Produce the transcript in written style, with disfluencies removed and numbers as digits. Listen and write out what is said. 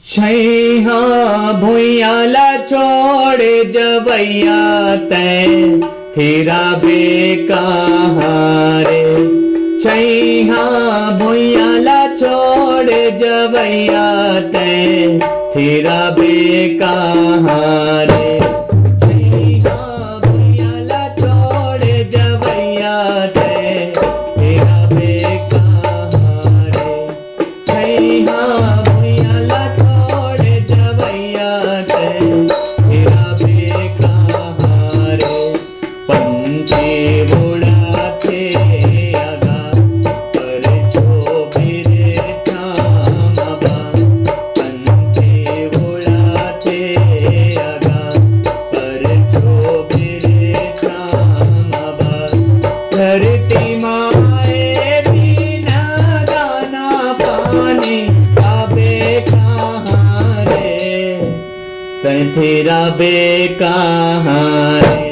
छैहा भुइयाला छोड़ जवैया तै तेरा बेकहारे। छैहा भुइयाला छोड़ जवैया तै तेरा बेकहारे। छैहा भुइयाला छोड़ जवैया तै तेरा बेकहारे। छैहा भुइयाला छोड़ जवैया तै तेरा बेकहारे। पंछी उड़ाते आगा पर छोभिरे छामबा। पंछी उड़ाते आगा पर छोभिरे छामबा। धरती माए बिना दाना पानी आबे कहाँ रे, तेरा बेकहारे।